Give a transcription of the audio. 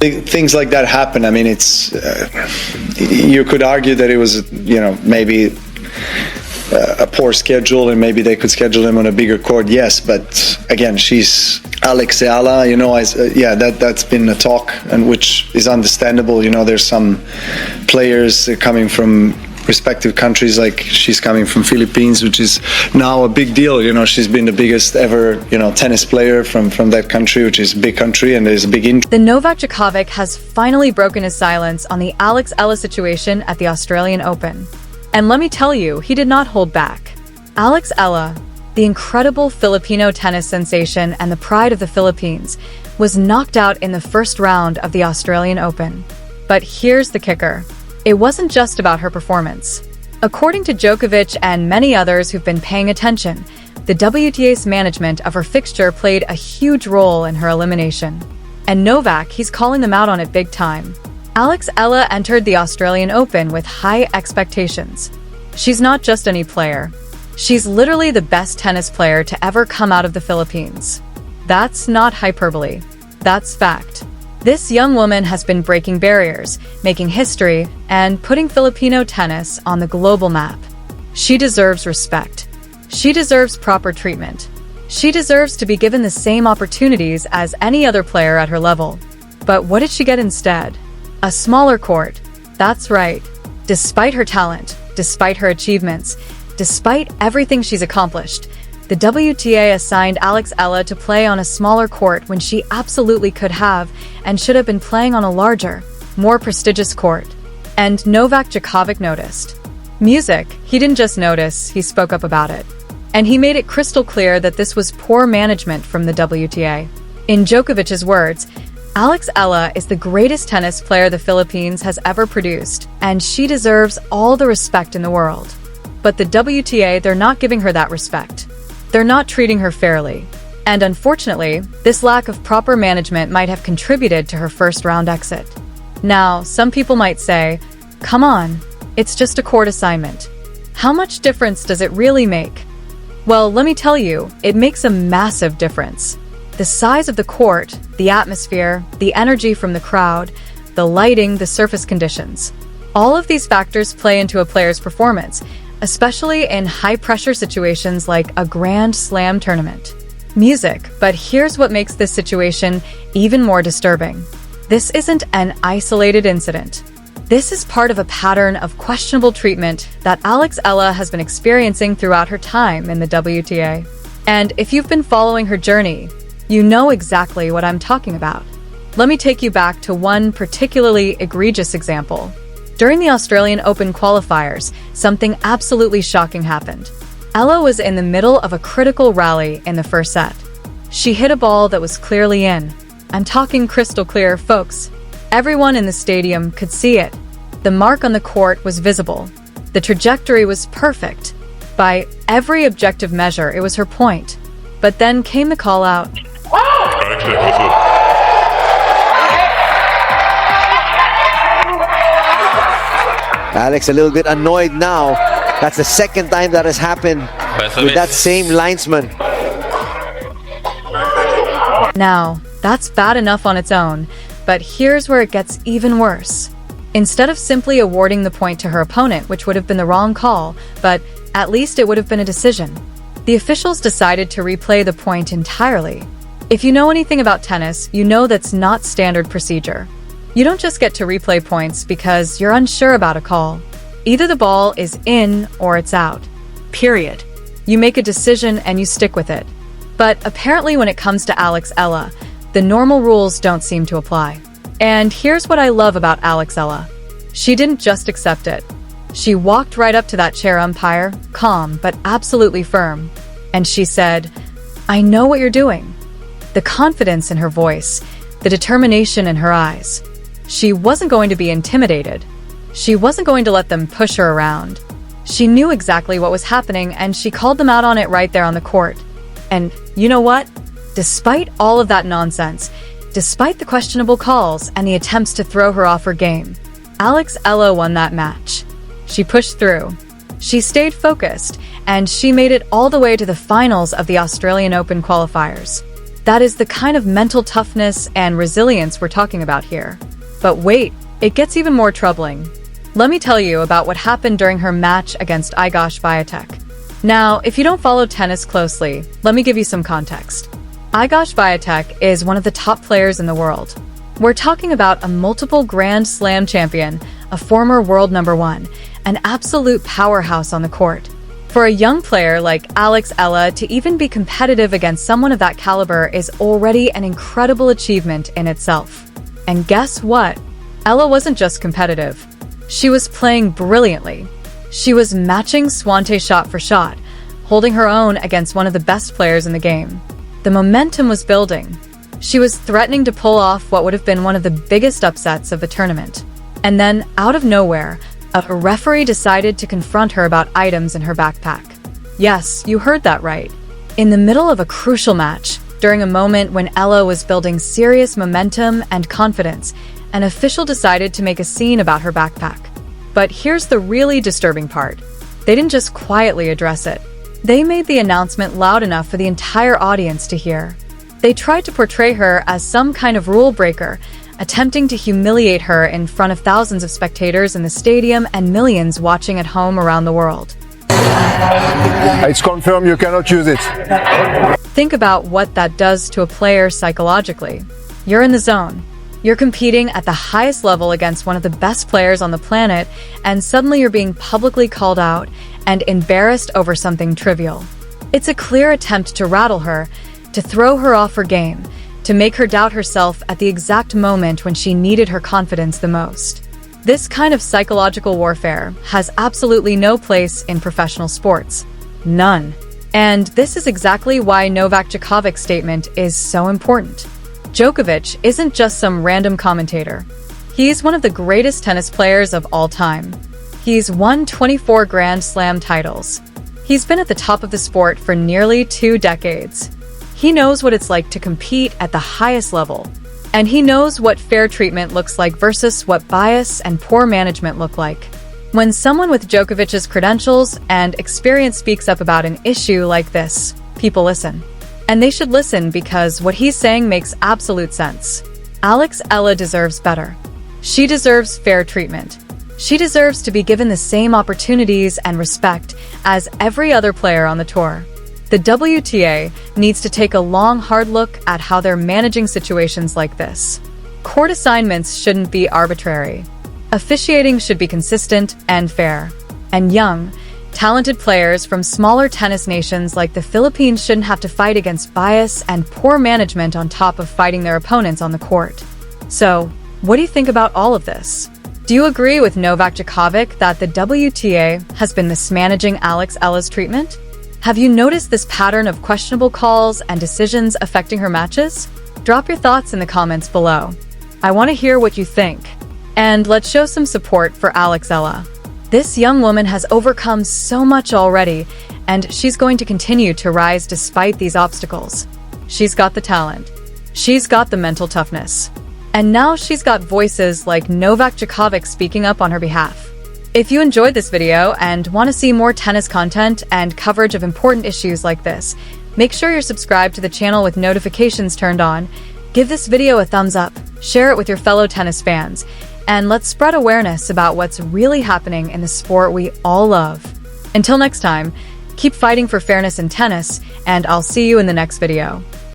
Things like that happen. I mean, it's you could argue that it was, maybe a poor schedule, and maybe they could schedule him on a bigger court. Yes, but again, she's Alex Eala. That's been a talk, and which is understandable. There's some players coming from respective countries, like she's coming from Philippines, which is now a big deal. She's been the biggest ever, tennis player from that country, which is a big country, and there's a big interest. The Novak Djokovic has finally broken his silence on the Alex Eala situation at the Australian Open. And let me tell you, he did not hold back. Alex Eala, the incredible Filipino tennis sensation and the pride of the Philippines, was knocked out in the first round of the Australian Open. But here's the kicker. It wasn't just about her performance. According to Djokovic and many others who've been paying attention, the WTA's management of her fixture played a huge role in her elimination. And Novak, he's calling them out on it big time. Alex Eala entered the Australian Open with high expectations. She's not just any player. She's literally the best tennis player to ever come out of the Philippines. That's not hyperbole. That's fact. This young woman has been breaking barriers, making history, and putting Filipino tennis on the global map. She deserves respect. She deserves proper treatment. She deserves to be given the same opportunities as any other player at her level. But what did she get instead? A smaller court. That's right. Despite her talent, despite her achievements, despite everything she's accomplished, the WTA assigned Alex Eala to play on a smaller court when she absolutely could have and should have been playing on a larger, more prestigious court. And Novak Djokovic noticed. Music, he didn't just notice, he spoke up about it. And he made it crystal clear that this was poor management from the WTA. In Djokovic's words, Alex Eala is the greatest tennis player the Philippines has ever produced, and she deserves all the respect in the world. But the WTA, they're not giving her that respect. They're not treating her fairly. And unfortunately, this lack of proper management might have contributed to her first round exit. Now, some people might say, come on, it's just a court assignment. How much difference does it really make? Well, let me tell you, it makes a massive difference. The size of the court, the atmosphere, the energy from the crowd, the lighting, the surface conditions. All of these factors play into a player's performance, especially in high-pressure situations like a Grand Slam tournament. Music, but here's what makes this situation even more disturbing. This isn't an isolated incident. This is part of a pattern of questionable treatment that Alex Eala has been experiencing throughout her time in the WTA. And if you've been following her journey, you know exactly what I'm talking about. Let me take you back to one particularly egregious example. During the Australian Open qualifiers, something absolutely shocking happened. Eala was in the middle of a critical rally in the first set. She hit a ball that was clearly in. I'm talking crystal clear, folks. Everyone in the stadium could see it. The mark on the court was visible. The trajectory was perfect. By every objective measure, it was her point. But then came the call out. Alex a little bit annoyed now. That's the second time that has happened with that same linesman. Now, that's bad enough on its own, but here's where it gets even worse. Instead of simply awarding the point to her opponent, which would have been the wrong call, but at least it would have been a decision, the officials decided to replay the point entirely. If you know anything about tennis, you know that's not standard procedure. You don't just get to replay points because you're unsure about a call. Either the ball is in or it's out. Period. You make a decision and you stick with it. But apparently when it comes to Alex Eala, the normal rules don't seem to apply. And here's what I love about Alex Eala. She didn't just accept it. She walked right up to that chair umpire, calm but absolutely firm. And she said, "I know what you're doing." The confidence in her voice, the determination in her eyes. She wasn't going to be intimidated. She wasn't going to let them push her around. She knew exactly what was happening, and she called them out on it right there on the court. And you know what? Despite all of that nonsense, despite the questionable calls and the attempts to throw her off her game, Alex Eala won that match. She pushed through. She stayed focused, and she made it all the way to the finals of the Australian Open qualifiers. That is the kind of mental toughness and resilience we're talking about here. But wait, it gets even more troubling. Let me tell you about what happened during her match against Iga Swiatek. Now, if you don't follow tennis closely, let me give you some context. Iga Swiatek is one of the top players in the world. We're talking about a multiple Grand Slam champion, a former world number one, an absolute powerhouse on the court. For a young player like Alex Eala to even be competitive against someone of that caliber is already an incredible achievement in itself. And guess what? Eala wasn't just competitive. She was playing brilliantly. She was matching Swiatek shot for shot, holding her own against one of the best players in the game. The momentum was building. She was threatening to pull off what would have been one of the biggest upsets of the tournament. And then, out of nowhere, a referee decided to confront her about items in her backpack. Yes, you heard that right. In the middle of a crucial match, during a moment when Eala was building serious momentum and confidence, an official decided to make a scene about her backpack. But here's the really disturbing part. They didn't just quietly address it. They made the announcement loud enough for the entire audience to hear. They tried to portray her as some kind of rule breaker, attempting to humiliate her in front of thousands of spectators in the stadium and millions watching at home around the world. It's confirmed you cannot use it. Think about what that does to a player psychologically. You're in the zone. You're competing at the highest level against one of the best players on the planet, and suddenly you're being publicly called out and embarrassed over something trivial. It's a clear attempt to rattle her, to throw her off her game, to make her doubt herself at the exact moment when she needed her confidence the most. This kind of psychological warfare has absolutely no place in professional sports. None. And this is exactly why Novak Djokovic's statement is so important. Djokovic isn't just some random commentator. He's one of the greatest tennis players of all time. He's won 24 Grand Slam titles. He's been at the top of the sport for nearly 2 decades. He knows what it's like to compete at the highest level. And he knows what fair treatment looks like versus what bias and poor management look like. When someone with Djokovic's credentials and experience speaks up about an issue like this, people listen. And they should listen because what he's saying makes absolute sense. Alex Eala deserves better. She deserves fair treatment. She deserves to be given the same opportunities and respect as every other player on the tour. The WTA needs to take a long, hard look at how they're managing situations like this. Court assignments shouldn't be arbitrary. Officiating should be consistent and fair. And young, talented players from smaller tennis nations like the Philippines shouldn't have to fight against bias and poor management on top of fighting their opponents on the court. So, what do you think about all of this? Do you agree with Novak Djokovic that the WTA has been mismanaging Alex Eala's treatment? Have you noticed this pattern of questionable calls and decisions affecting her matches? Drop your thoughts in the comments below. I want to hear what you think. And let's show some support for Alex Eala. This young woman has overcome so much already, and she's going to continue to rise despite these obstacles. She's got the talent. She's got the mental toughness. And now she's got voices like Novak Djokovic speaking up on her behalf. If you enjoyed this video and want to see more tennis content and coverage of important issues like this, make sure you're subscribed to the channel with notifications turned on. Give this video a thumbs up, share it with your fellow tennis fans, and let's spread awareness about what's really happening in the sport we all love. Until next time, keep fighting for fairness in tennis, and I'll see you in the next video.